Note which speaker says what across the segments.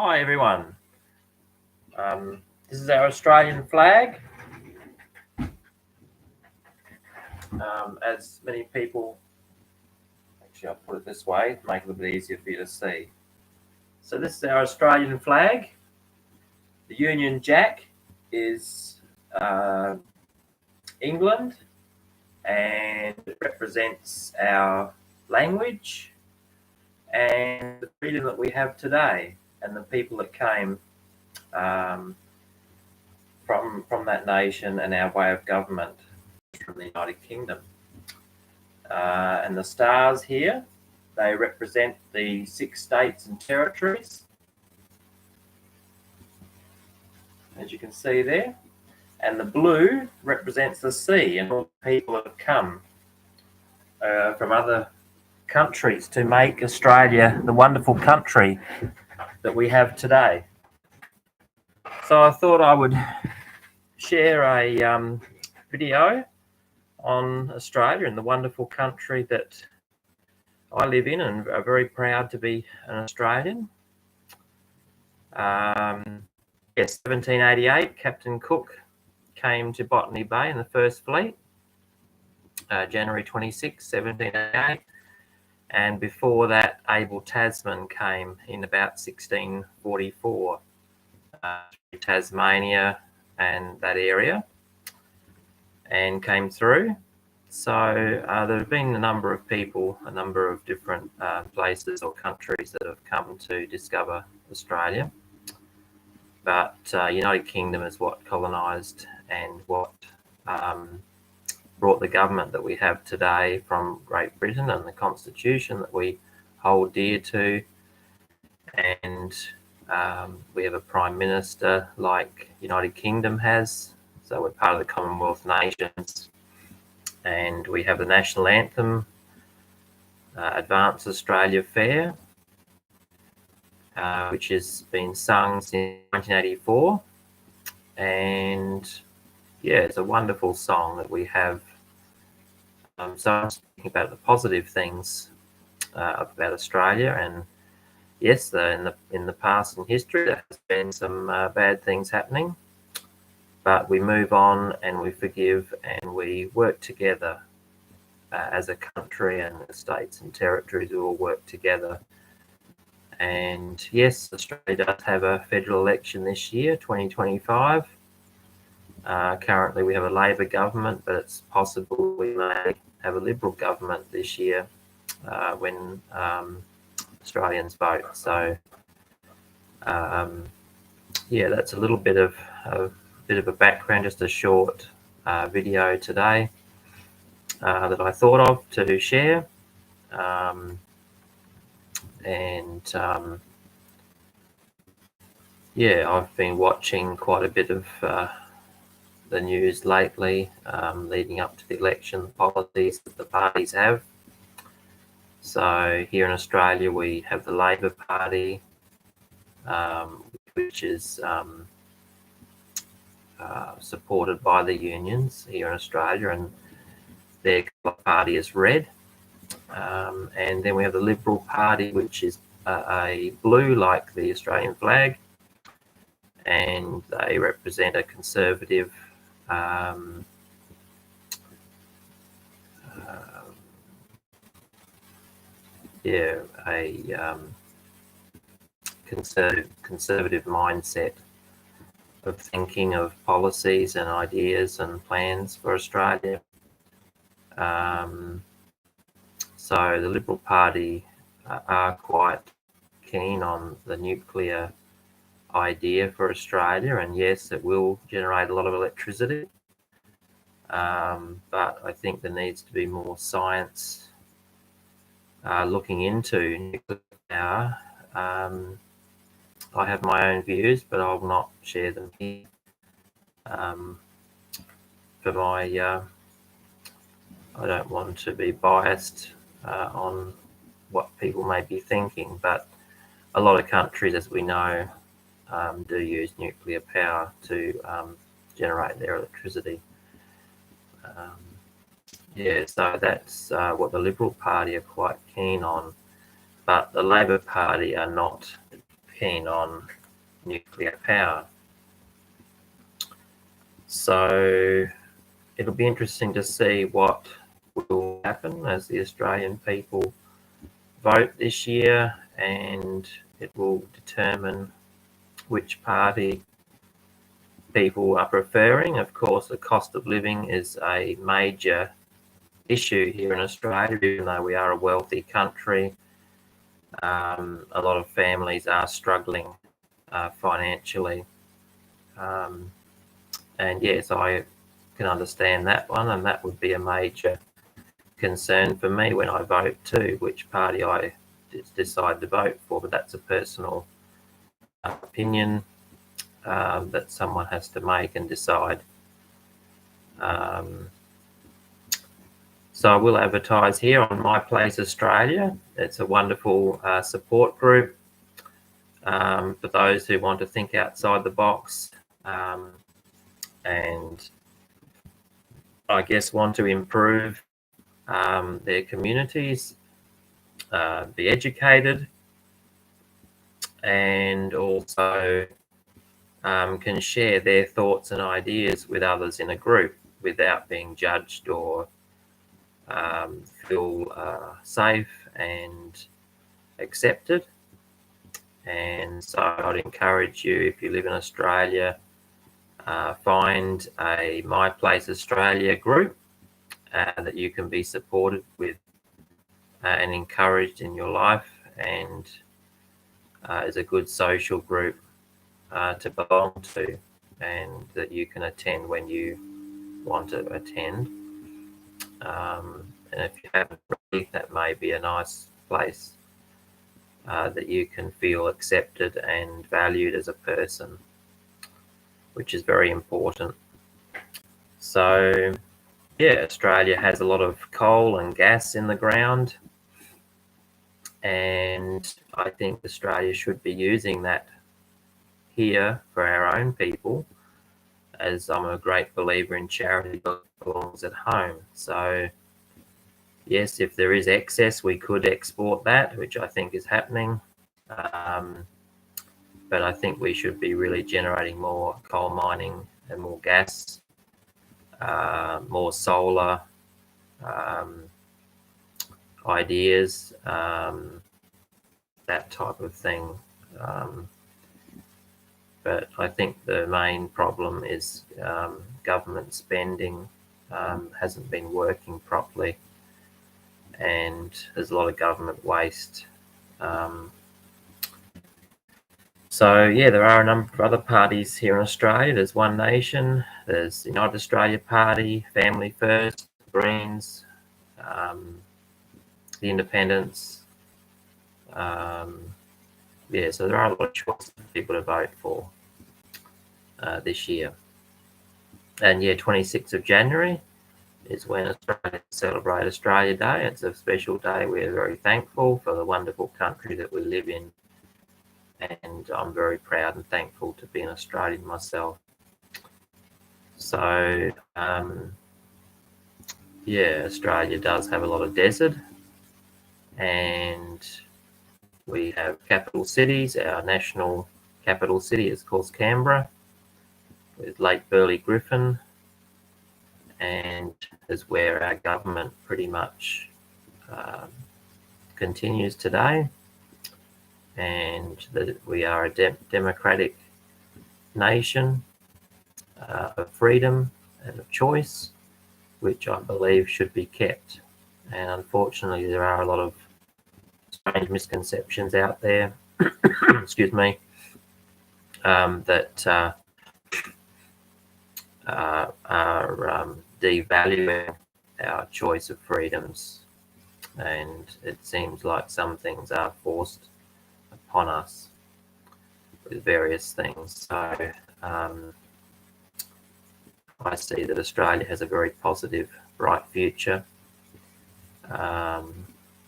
Speaker 1: Hi everyone. This is our Australian flag. As many people, actually I'll put it this way, make it a little bit easier for you to see. So this is our Australian flag. The Union Jack is England, and it represents our language and the freedom that we have today and the people that came from that nation and our way of government from the United Kingdom. And the stars here, they represent the 6 states and territories, as you can see there. And the blue represents the sea and all the people that have come from other countries to make Australia the wonderful country that we have today. So I thought I would share a video on Australia and the wonderful country that I live in and are very proud to be an Australian. Yes, 1788, Captain Cook came to Botany Bay in the First Fleet, January 26, 1788. And before that, Abel Tasman came in about 1644 to Tasmania and that area and came through. So there have been a number of people, a number of different places or countries that have come to discover Australia. But United Kingdom is what colonised and what brought the government that we have today from Great Britain and the Constitution that we hold dear to. And we have a Prime Minister like United Kingdom has. So we're part of the Commonwealth nations. And we have the national anthem, Advance Australia Fair, which has been sung since 1984. And yeah, it's a wonderful song that we have. So I'm speaking about the positive things about Australia, and yes, in the past and history there has been some bad things happening, but we move on and we forgive and we work together as a country, and the states and territories all work together. And yes, Australia does have a federal election this year, 2025. Currently we have a Labor government, but it's possible we may have a Liberal government this year when Australians vote. So yeah, that's a little bit of a background, just a short video today that I thought of to share. Yeah, I've been watching quite a bit of the news lately, leading up to the election, the policies that the parties have. So here in Australia, we have the Labor Party, which is supported by the unions here in Australia, and their party is red. And then we have the Liberal Party, which is a blue like the Australian flag, and they represent a conservative conservative mindset of thinking of policies and ideas and plans for Australia. So the Liberal Party are quite keen on the nuclear idea for Australia, and yes, it will generate a lot of electricity, but I think there needs to be more science looking into nuclear power. I have my own views, but I will not share them here for my I don't want to be biased on what people may be thinking, but a lot of countries, as we know, do use nuclear power to generate their electricity. Yeah, so that's what the Liberal Party are quite keen on, but the Labor Party are not keen on nuclear power. So it'll be interesting to see what will happen as the Australian people vote this year, and it will determine which party people are preferring. Of course, the cost of living is a major issue here in Australia, even though we are a wealthy country. A lot of families are struggling financially. And yes, I can understand that one, and that would be a major concern for me when I vote too, which party I decide to vote for, but that's a personal opinion that someone has to make and decide. So I will advertise here on My Place Australia. It's a wonderful support group for those who want to think outside the box and I guess want to improve their communities, be educated, and also can share their thoughts and ideas with others in a group without being judged or feel safe and accepted. And so I'd encourage you, if you live in Australia, find a My Place Australia group that you can be supported with and encouraged in your life, and is a good social group to belong to, and that you can attend when you want to attend. And if you haven't really, that may be a nice place that you can feel accepted and valued as a person, which is very important. So yeah, Australia has a lot of coal and gas in the ground, and I think Australia should be using that here for our own people, as I'm a great believer in charity belongs at home. So yes, if there is excess, we could export that, which I think is happening. But I think we should be really generating more coal mining and more gas, more solar ideas, that type of thing. But I think the main problem is government spending hasn't been working properly, and there's a lot of government waste. So yeah, there are a number of other parties here in Australia. There's One Nation, there's the United Australia Party, Family First, Greens, the Independents. Yeah, so there are a lot of choices for people to vote for this year. And yeah, 26th of January is when Australia celebrate Australia Day. It's a special day. We're very thankful for the wonderful country that we live in, and I'm very proud and thankful to be an Australian myself. So yeah, Australia does have a lot of desert, and we have capital cities. Our national capital city is, of course, Canberra, with Lake Burley Griffin, and is where our government pretty much continues today, and that we are a democratic nation of freedom and of choice, which I believe should be kept. And unfortunately, there are a lot of strange misconceptions out there, excuse me, that are devaluing our choice of freedoms, and it seems like some things are forced upon us with various things. So I see that Australia has a very positive, bright future.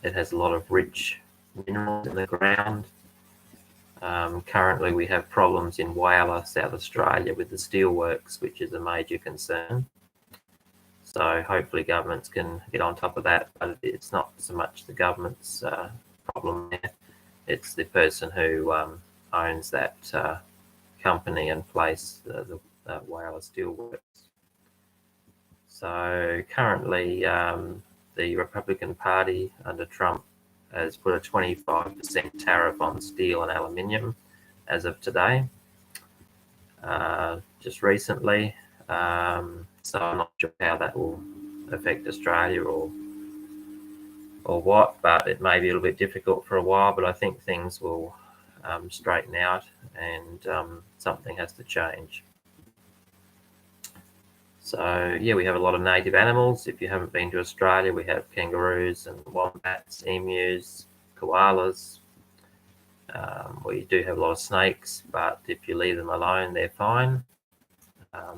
Speaker 1: It has a lot of rich minerals in the ground. Currently, we have problems in Whyalla, South Australia, with the steelworks, which is a major concern. So hopefully governments can get on top of that, but it's not so much the government's problem there. It's the person who owns that company and place the Whyalla Steelworks. So currently, the Republican Party under Trump has put a 25% tariff on steel and aluminium as of today, just recently. So I'm not sure how that will affect Australia or what, but it may be a little bit difficult for a while, but I think things will straighten out, and something has to change. So yeah, we have a lot of native animals. If you haven't been to Australia, we have kangaroos and wombats, emus, koalas. We do have a lot of snakes, but if you leave them alone, they're fine.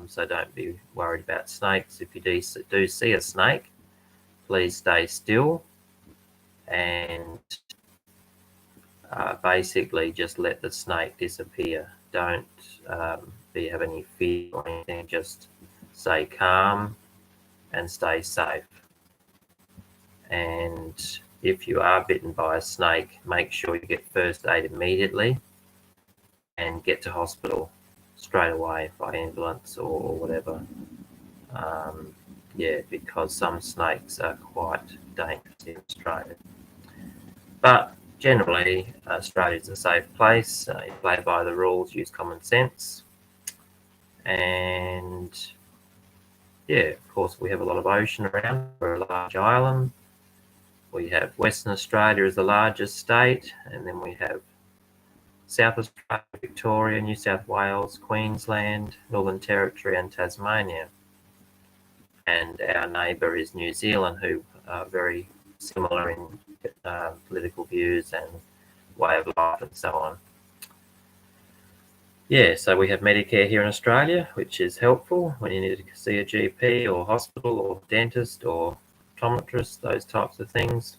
Speaker 1: So don't be worried about snakes. If you do see a snake, please stay still and basically just let the snake disappear. Don't have any fear or anything. Just stay calm and stay safe. And if you are bitten by a snake, make sure you get first aid immediately and get to hospital straight away by ambulance or whatever. Yeah, because some snakes are quite dangerous in Australia. But generally, Australia is a safe place. You play by the rules, use common sense. And yeah, of course, we have a lot of ocean around. We're a large island. We have Western Australia as the largest state, and then we have South Australia, Victoria, New South Wales, Queensland, Northern Territory, and Tasmania. And our neighbour is New Zealand, who are very similar in political views and way of life and so on. Yeah, so we have Medicare here in Australia, which is helpful when you need to see a GP or hospital or dentist or optometrist, those types of things.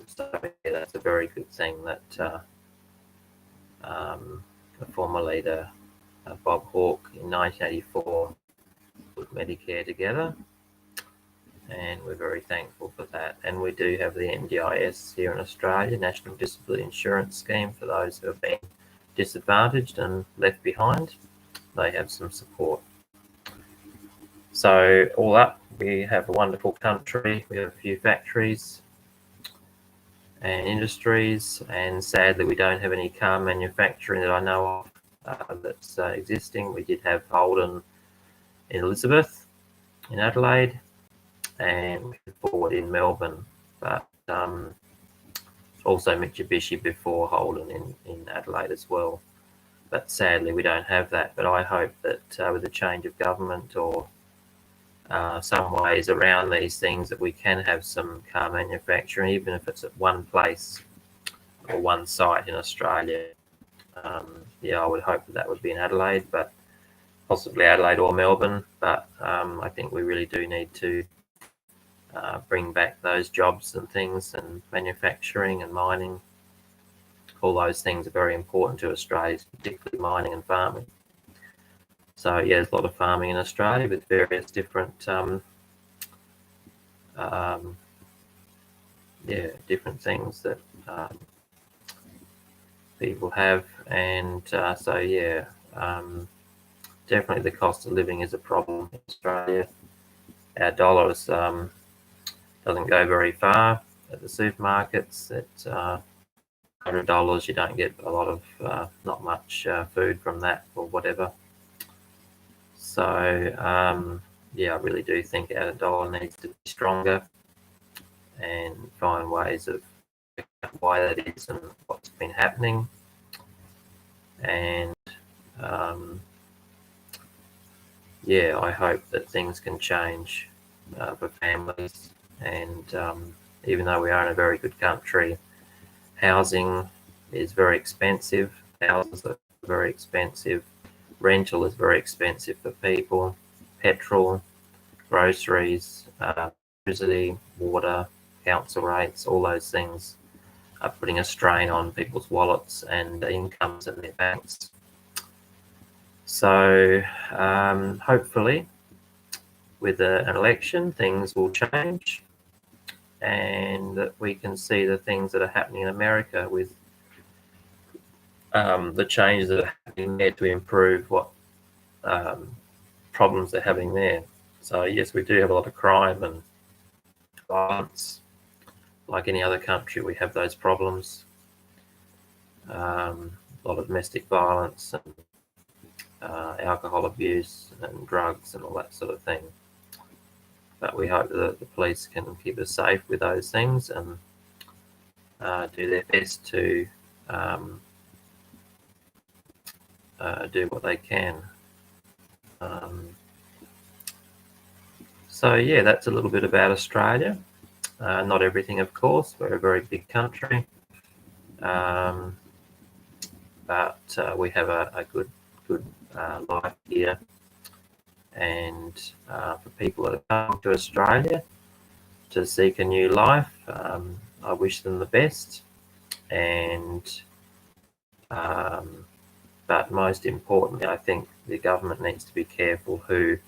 Speaker 1: So yeah, that's a very good thing that the former leader, Bob Hawke, in 1984 put Medicare together, and we're very thankful for that. And we do have the NDIS here in Australia, National Disability Insurance Scheme, for those who have been disadvantaged and left behind. They have some support. So all up, we have a wonderful country. We have a few factories and industries, and sadly we don't have any car manufacturing that I know of that's existing. We did have Holden in Elizabeth, in Adelaide, and Ford in Melbourne, but also Mitsubishi before Holden in Adelaide as well. But sadly we don't have that. But I hope that with the change of government or some ways around these things, that we can have some car manufacturing, even if it's at one place or one site in Australia. Yeah, I would hope that would be in Adelaide, but possibly Adelaide or Melbourne. But I think we really do need to bring back those jobs and things, and manufacturing and mining. All those things are very important to Australia, particularly mining and farming. So yeah, there's a lot of farming in Australia with various different different things that people have, and so yeah, definitely the cost of living is a problem in Australia. Our dollars doesn't go very far at the supermarkets. At $100, you don't get a lot of not much food from that or whatever. So yeah, I really do think our dollar needs to be stronger and find ways of why that is and what's been happening. And yeah, I hope that things can change for families. And even though we are in a very good country, housing is very expensive. Houses are very expensive. Rental is very expensive for people. Petrol, groceries, electricity, water, council rates, all those things are putting a strain on people's wallets and incomes in their banks. So hopefully with an election, things will change. and that we can see the things that are happening in America with the changes that are happening there to improve what problems they're having there. So yes, we do have a lot of crime and violence. Like any other country, we have those problems. A lot of domestic violence and alcohol abuse and drugs and all that sort of thing. But we hope that the police can keep us safe with those things and do their best to do what they can. So yeah, that's a little bit about Australia. Not everything, of course. We're a very big country, but we have a good life here. And for people that are coming to Australia to seek a new life, I wish them the best. And but most importantly, I think the government needs to be careful who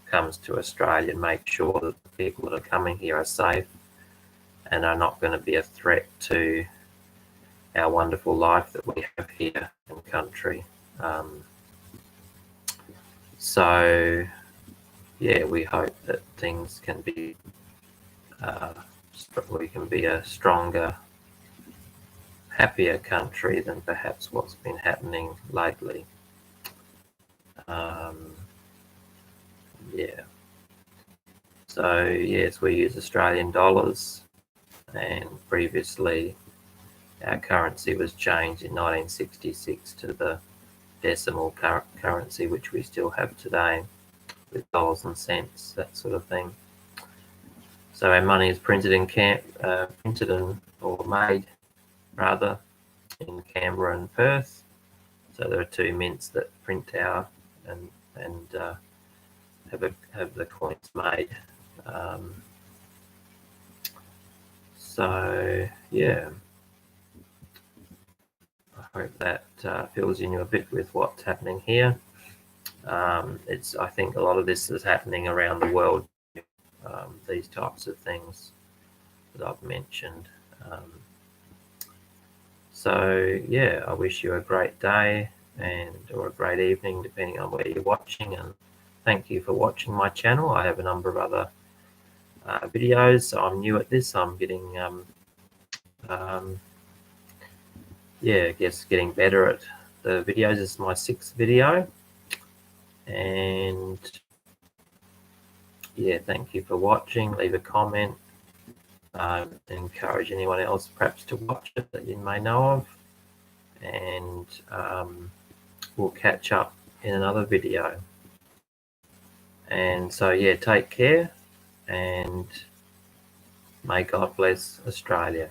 Speaker 1: comes to Australia and make sure that the people that are coming here are safe and are not going to be a threat to our wonderful life that we have here in the country. So yeah, we hope that things can be, we can be a stronger, happier country than perhaps what's been happening lately. Yeah. So yes, we use Australian dollars, and previously our currency was changed in 1966 to the decimal currency, which we still have today, with dollars and cents, that sort of thing. So our money is printed in or made rather in Canberra and Perth. So there are two mints that print our and have the coins made. So yeah, I hope that fills in you a bit with what's happening here. I think a lot of this is happening around the world, these types of things that I've mentioned. So yeah, I wish you a great day or a great evening, depending on where you're watching, and thank you for watching my channel. I have a number of other videos. So I'm new at this. I'm getting yeah, I guess getting better at the videos. This is my 6th video, and yeah, thank you for watching. Leave a comment. Encourage anyone else perhaps to watch it that you may know of, and we'll catch up in another video. And so yeah, take care, and may God bless Australia.